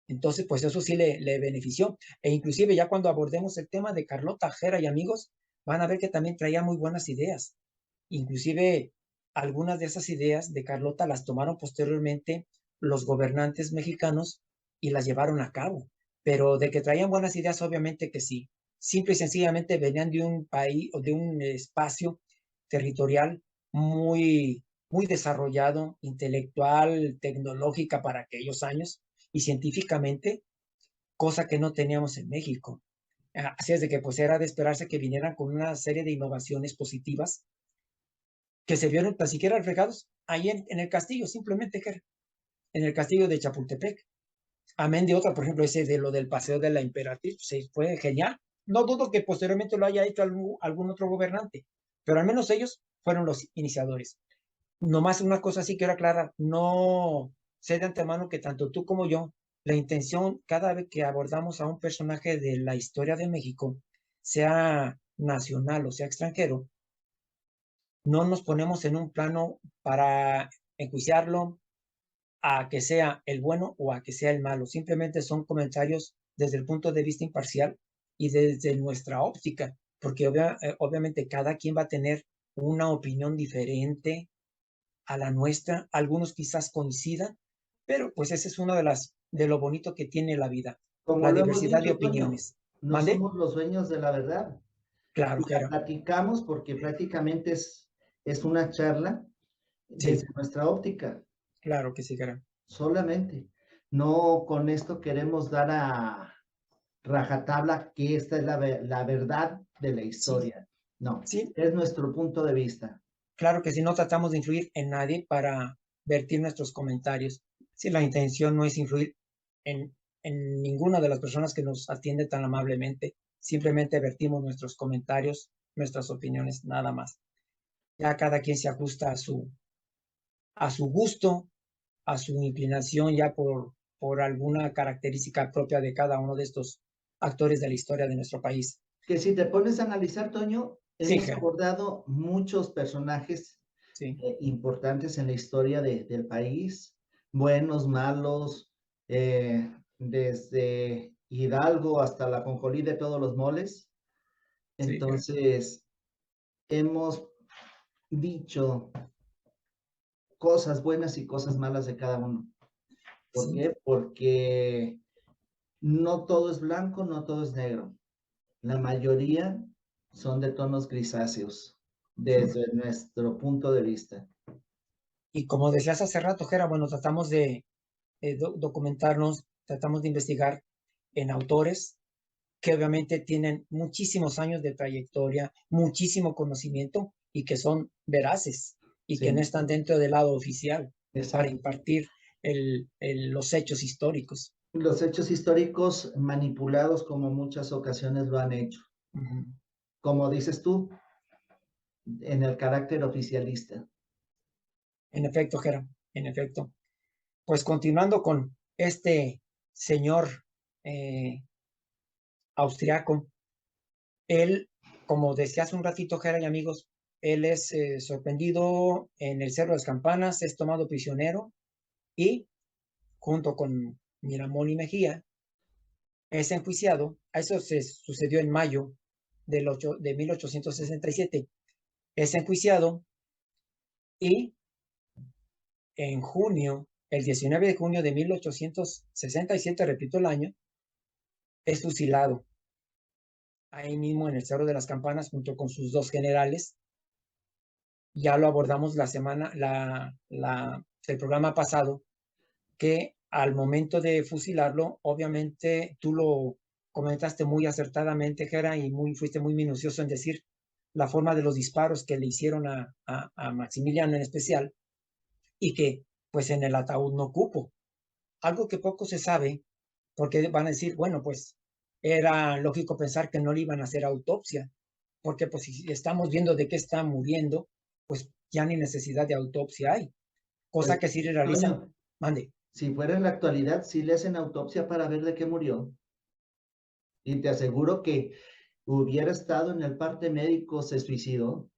S2: Entonces, pues eso sí le benefició. E inclusive ya cuando abordemos el tema de Carlota Jera y amigos, van a ver que también traía muy buenas ideas. Inclusive algunas de esas ideas de Carlota las tomaron posteriormente los gobernantes mexicanos y las llevaron a cabo. Pero de que traían buenas ideas, obviamente que sí. Simple y sencillamente venían de un país o de un espacio territorial muy desarrollado, intelectual, tecnológica para aquellos años y científicamente, cosa que no teníamos en México. Así es de que pues era de esperarse que vinieran con una serie de innovaciones positivas que se vieron tan siquiera reflejados ahí en el castillo, simplemente que en el castillo de Chapultepec. Amén de otra, por ejemplo, ese de lo del paseo de la emperatriz, pues, fue genial. No dudo que posteriormente lo haya hecho algún otro gobernante, pero al menos ellos fueron los iniciadores. Nomás una cosa sí quiero aclarar, no sé de antemano que tanto tú como yo, la intención cada vez que abordamos a un personaje de la historia de México, sea nacional o sea extranjero, no nos ponemos en un plano para enjuiciarlo a que sea el bueno o a que sea el malo. Simplemente son comentarios desde el punto de vista imparcial y desde nuestra óptica, porque obviamente cada quien va a tener una opinión diferente a la nuestra. Algunos quizás coincidan, pero pues ese es uno de lo bonito que tiene la vida.
S1: Como
S2: la
S1: lo hemos
S2: diversidad de
S1: dicho, Toño,
S2: opiniones.
S1: no
S2: ¿Mande?
S1: somos los dueños de la verdad.
S2: Claro,
S1: Y la
S2: Jera.
S1: platicamos porque prácticamente es una charla
S2: Sí,
S1: desde nuestra óptica,
S2: claro que sí, Jera.
S1: solamente. No con esto queremos dar a rajatabla que esta es la verdad de la
S2: Sí,
S1: historia. No,
S2: sí,
S1: es nuestro punto de vista.
S2: claro que sí, no tratamos de influir en nadie para vertir nuestros comentarios. Sí, la intención no es influir en, en ninguna de las personas que nos atiende tan amablemente. Simplemente vertimos nuestros comentarios, nuestras opiniones, nada más. Ya cada quien se ajusta a su gusto, a su inclinación, ya por alguna característica propia de cada uno de estos actores de la historia de nuestro país.
S1: Que si te pones a analizar, Toño,
S2: Sí,
S1: hemos
S2: Ger,
S1: abordado muchos personajes
S2: sí,
S1: importantes en la historia del país, buenos, malos, desde Hidalgo hasta la Concolí de todos los moles.
S2: sí, Ger,
S1: Entonces, hemos dicho cosas buenas y cosas malas de cada uno. ¿Por
S2: sí.
S1: qué? Porque no todo es blanco, no todo es negro. La mayoría son de tonos grisáceos desde nuestro punto de vista.
S2: Y como decías hace rato, Gera, bueno, tratamos de documentarnos, tratamos de investigar en autores que obviamente tienen muchísimos años de trayectoria, muchísimo conocimiento y que son veraces y que no
S1: Sí,
S2: están dentro del lado oficial para
S1: exacto.
S2: impartir los hechos históricos.
S1: Los hechos históricos manipulados como muchas ocasiones lo han hecho.
S2: Ujú.
S1: Como dices tú, en el carácter oficialista.
S2: En efecto, Gera, en efecto. Pues continuando con este señor eh, austriaco, él, como decía hace un ratito, Jera y amigos, él es sorprendido en el Cerro de las Campanas, es tomado prisionero y, junto con Miramón y Mejía, es enjuiciado. Eso se sucedió en mayo de 1867. Es enjuiciado y en junio, el 19 de junio de 1867, repito el año, es fusilado ahí mismo en el Cerro de las Campanas junto con sus dos generales. Ya lo abordamos el programa pasado, que al momento de fusilarlo, obviamente tú lo comentaste muy acertadamente, Gera, y fuiste muy minucioso en decir la forma de los disparos que le hicieron a Maximiliano en especial, y que pues en el ataúd no cupo. Algo que poco se sabe, porque van a decir, bueno, pues era lógico pensar que no le iban a hacer autopsia, porque pues si estamos viendo de qué está muriendo, pues ya ni necesidad de autopsia hay, cosa
S1: Pues,
S2: que sí le realizan.
S1: Toño,
S2: Mande.
S1: si fuera en la actualidad, sí le hacen autopsia para ver de qué murió. Y te aseguro que hubiera estado en el parte médico, se suicidó.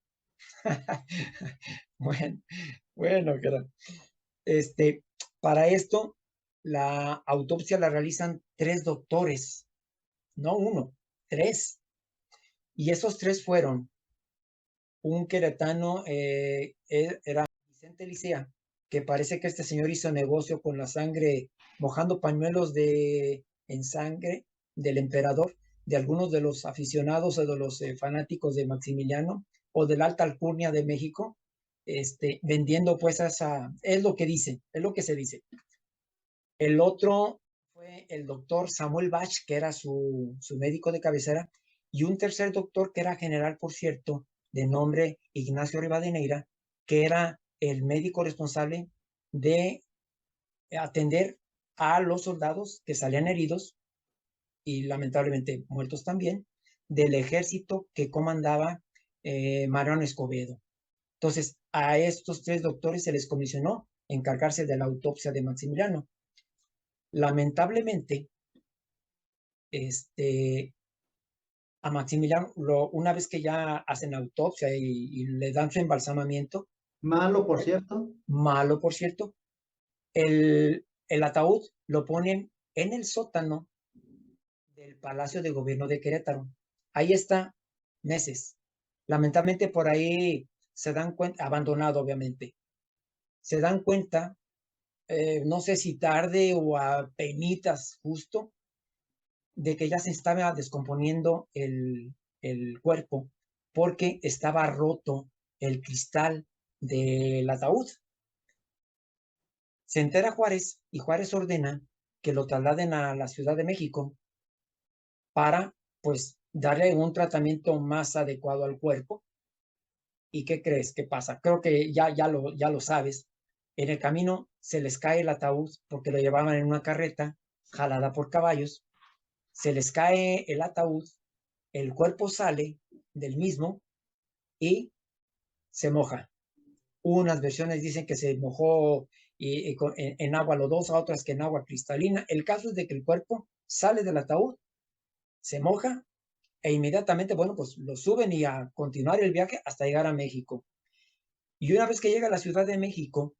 S2: Bueno, bueno, este, para esto, la autopsia la realizan tres doctores, no uno, tres. Y esos tres fueron un queretano, era Vicente Licea, que parece que este señor hizo negocio con la sangre, mojando pañuelos en sangre del emperador, de algunos de los aficionados o de los fanáticos de Maximiliano o de la alta alcurnia de México, vendiendo pues es lo que dice, es lo que se dice. El otro fue el doctor Samuel Bach, que era su médico de cabecera, y un tercer doctor que era general, por cierto, de nombre Ignacio Rivadeneira, que era el médico responsable de atender a los soldados que salían heridos y lamentablemente muertos también, del ejército que comandaba Mariano Escobedo. Entonces, a estos tres doctores se les comisionó encargarse de la autopsia de Maximiliano. Lamentablemente, este, a Maximiliano, una vez que ya hacen autopsia y le dan su embalsamamiento,
S1: Malo, por cierto.
S2: malo por cierto, el ataúd lo ponen en el sótano del Palacio de Gobierno de Querétaro. Ahí está meses. Lamentablemente por ahí se dan cuenta, abandonado obviamente, se dan cuenta, no sé si tarde o a penitas justo, de que ya se estaba descomponiendo el cuerpo porque estaba roto el cristal del ataúd. Se entera Juárez y Juárez ordena que lo trasladen a la Ciudad de México para, pues, darle un tratamiento más adecuado al cuerpo. ¿Y qué crees que pasa? Creo que ya lo sabes. En el camino se les cae el ataúd porque lo llevaban en una carreta jalada por caballos. Se les cae el ataúd, el cuerpo sale del mismo y se moja. Unas versiones dicen que se mojó en agua lodosa, otras que en agua cristalina. El caso es de que el cuerpo sale del ataúd, se moja e inmediatamente, bueno, pues lo suben y a continuar el viaje hasta llegar a México. Y una vez que llega a la Ciudad de México,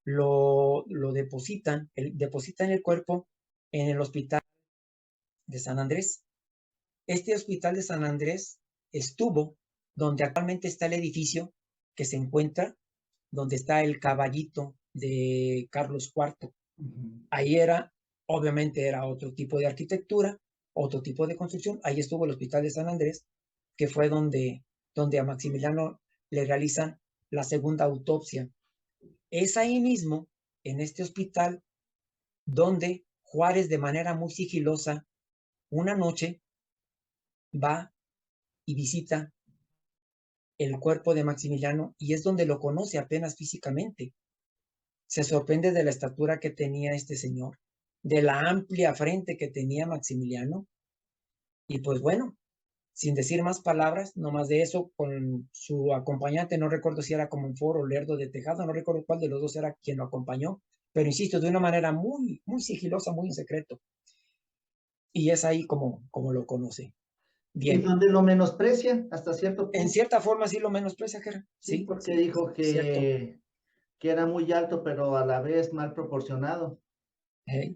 S2: lo depositan el cuerpo en el hospital de San Andrés. Este hospital de San Andrés estuvo donde actualmente está el edificio que se encuentra, donde está el caballito de Carlos IV. Ahí obviamente era otro tipo de arquitectura, otro tipo de construcción. Ahí estuvo el hospital de San Andrés, que fue donde a Maximiliano le realizan la segunda autopsia. Es ahí mismo, en este hospital, donde Juárez, de manera muy sigilosa, una noche va y visita el cuerpo de Maximiliano y es donde lo conoce apenas físicamente. Se sorprende de la estatura que tenía este señor, de la amplia frente que tenía Maximiliano y pues bueno, sin decir más palabras, no más de eso, con su acompañante, no recuerdo si era como un foro Lerdo de Tejada, no recuerdo cuál de los dos era quien lo acompañó, pero insisto, de una manera muy, muy sigilosa, muy en secreto. Y es ahí como lo conoce.
S1: Y
S2: Bien.
S1: donde lo menosprecia hasta cierto
S2: En
S1: punto.
S2: cierta forma sí lo menosprecia, Jera.
S1: Sí,
S2: Sí,
S1: porque
S2: sí,
S1: dijo
S2: cierto.
S1: que era muy alto, pero a la vez mal proporcionado.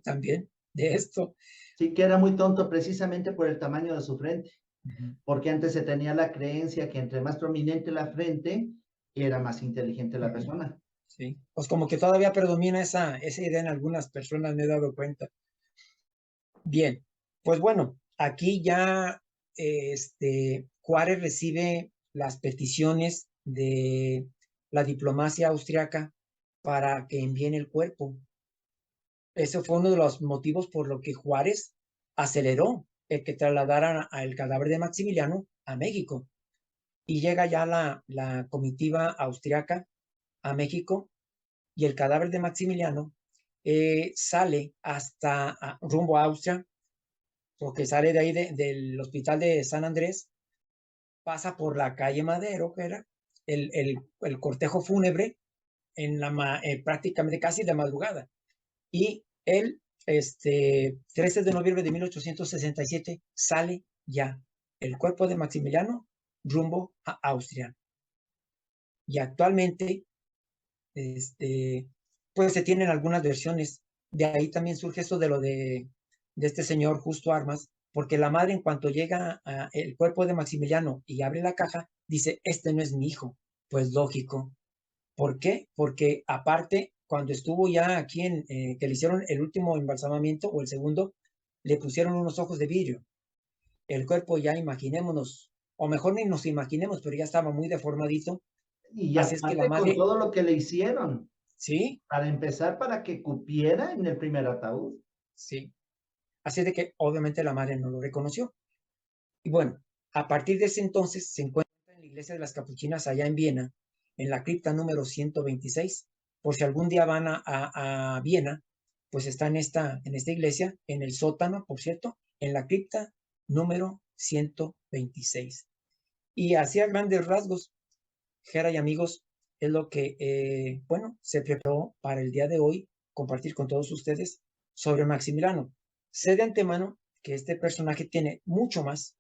S2: También de esto.
S1: Sí, que era muy tonto precisamente por el tamaño de su frente,
S2: Ujú.
S1: porque antes se tenía la creencia que entre más prominente la frente, era más inteligente la
S2: Ujú.
S1: persona.
S2: Sí, pues como que todavía predomina esa idea en algunas personas, me he dado cuenta. Bien, pues bueno, aquí ya Juárez recibe las peticiones de la diplomacia austriaca para que envíen el cuerpo. Ese fue uno de los motivos por lo que Juárez aceleró el que trasladaran el cadáver de Maximiliano a México. Y llega ya la comitiva austriaca a México y el cadáver de Maximiliano sale rumbo a Austria, porque sale de ahí del hospital de San Andrés, pasa por la calle Madero, que era el cortejo fúnebre prácticamente casi de madrugada. Y el 13 de noviembre de 1867 sale ya el cuerpo de Maximiliano rumbo a Austria. Y actualmente, pues se tienen algunas versiones. De ahí también surge esto de este señor Justo Armas, porque la madre, en cuanto llega el cuerpo de Maximiliano y abre la caja, dice, este no es mi hijo. Pues lógico. ¿Por qué? Porque aparte, cuando estuvo ya aquí que le hicieron el último embalsamamiento o el segundo, le pusieron unos ojos de vidrio. El cuerpo ya imaginémonos, o mejor ni nos imaginemos, pero ya estaba muy deformadito.
S1: Y
S2: Así es que la
S1: aparte con
S2: madre,
S1: todo lo que le hicieron,
S2: sí,
S1: para empezar, para que cupiera en el primer ataúd.
S2: sí. Así de que obviamente la madre no lo reconoció. Y bueno, a partir de ese entonces se encuentra en la iglesia de las Capuchinas allá en Viena, en la cripta número 126. Por si algún día van a Viena, pues está en esta iglesia, en el sótano, por cierto, en la cripta número 126. Y así a grandes rasgos, Jera y amigos, es lo que, bueno, se preparó para el día de hoy compartir con todos ustedes sobre Maximiliano. Sé de antemano que este personaje tiene mucho más,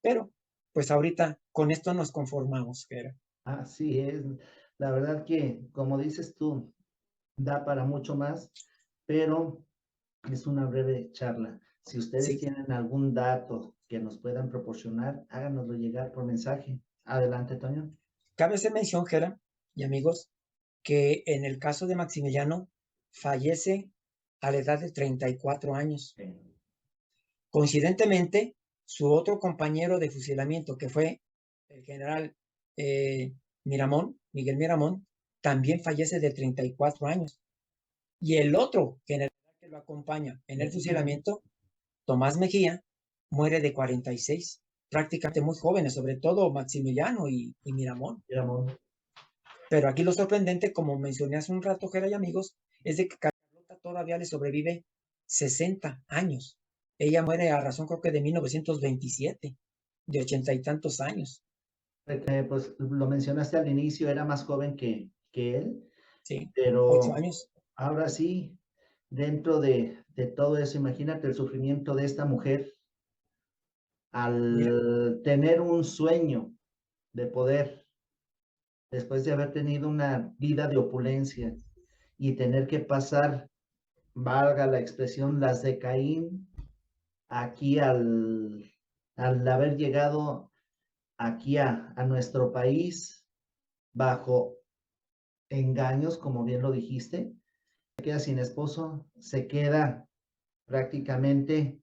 S2: pero pues ahorita con esto nos conformamos, Jera.
S1: Así es. La verdad que, como dices tú, da para mucho más, pero es una breve charla. Si ustedes
S2: Sí,
S1: tienen algún dato que nos puedan proporcionar, háganoslo llegar por mensaje. Adelante, Toño.
S2: cabe hacer mención, Jera y amigos, que en el caso de Maximiliano fallece a la edad de 34 años. Coincidentemente, su otro compañero de fusilamiento, que fue el general Miramón, Miguel Miramón, también fallece de 34 años. Y el otro general que lo acompaña en el fusilamiento, Tomás Mejía, muere de 46, prácticamente muy jóvenes, sobre todo Maximiliano y Miramón. Pero aquí lo sorprendente, como mencioné hace un rato, Gera y amigos, es de que Carlota todavía le sobrevive 60 años. Ella muere a razón, creo que de 1927, de 80 y tantos años.
S1: Pues lo mencionaste al inicio, era más joven que él,
S2: Sí,
S1: pero
S2: 8 años.
S1: ahora sí, dentro de todo eso, imagínate el sufrimiento de esta mujer
S2: Mira,
S1: al tener un sueño de poder, después de haber tenido una vida de opulencia y tener que pasar, valga la expresión, las de Caín, aquí al haber llegado aquí a nuestro país bajo engaños, como bien lo dijiste, se queda sin esposo, se queda prácticamente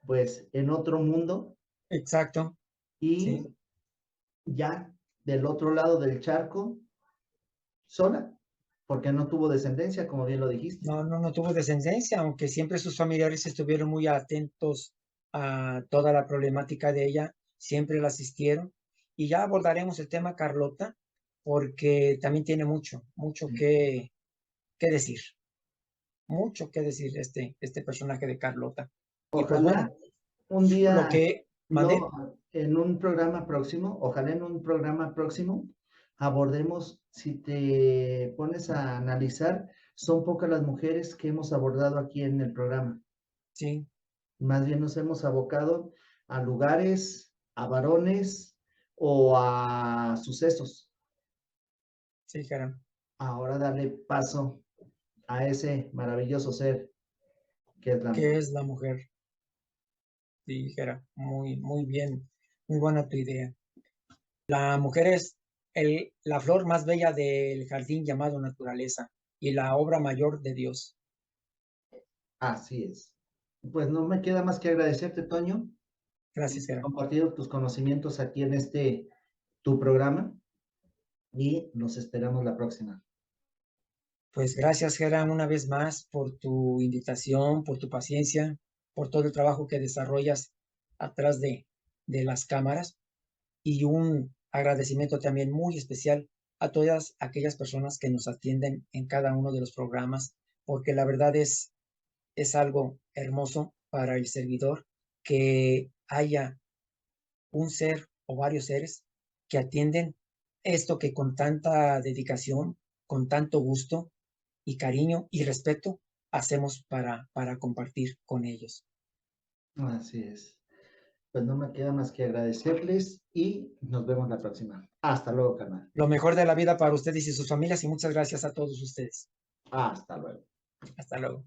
S1: pues en otro mundo
S2: exacto,
S1: y
S2: sí.
S1: ya del otro lado del charco, sola, porque no tuvo descendencia, como bien lo dijiste.
S2: No tuvo descendencia, aunque siempre sus familiares estuvieron muy atentos a toda la problemática de ella, siempre la asistieron. Y ya abordaremos el tema Carlota, porque también tiene mucho mucho que decir este personaje de Carlota. Y pues
S1: Ojalá
S2: bueno,
S1: un
S2: lo
S1: día,
S2: que mandé,
S1: no, en un programa próximo, ojalá en un programa próximo abordemos, si te pones a analizar, son pocas las mujeres que hemos abordado aquí en el programa.
S2: sí,
S1: Más bien nos hemos abocado a lugares, a varones o a sucesos.
S2: sí, Gerardo,
S1: Ahora darle paso a ese maravilloso ser que es la
S2: ¿qué
S1: mujer.
S2: es la mujer? Sí, Gerardo, muy bien, muy buena tu idea. La mujer es la flor más bella del jardín llamado naturaleza y la obra mayor de Dios.
S1: Así es. Pues no me queda más que agradecerte, Toño,
S2: Gracias, Gerardo.
S1: compartido tus conocimientos aquí en tu programa y nos esperamos la próxima.
S2: Pues gracias, Gerardo, una vez más por tu invitación, por tu paciencia, por todo el trabajo que desarrollas atrás de las cámaras y un agradecimiento también muy especial a todas aquellas personas que nos atienden en cada uno de los programas, porque la verdad es algo hermoso para el servidor que haya un ser o varios seres que atienden esto que con tanta dedicación, con tanto gusto y cariño y respeto hacemos para compartir con ellos.
S1: Así es. Pues no me queda más que agradecerles y nos vemos la próxima. Hasta luego, canal.
S2: Lo mejor de la vida para ustedes y sus familias y muchas gracias a todos ustedes.
S1: Hasta luego.
S2: Hasta luego.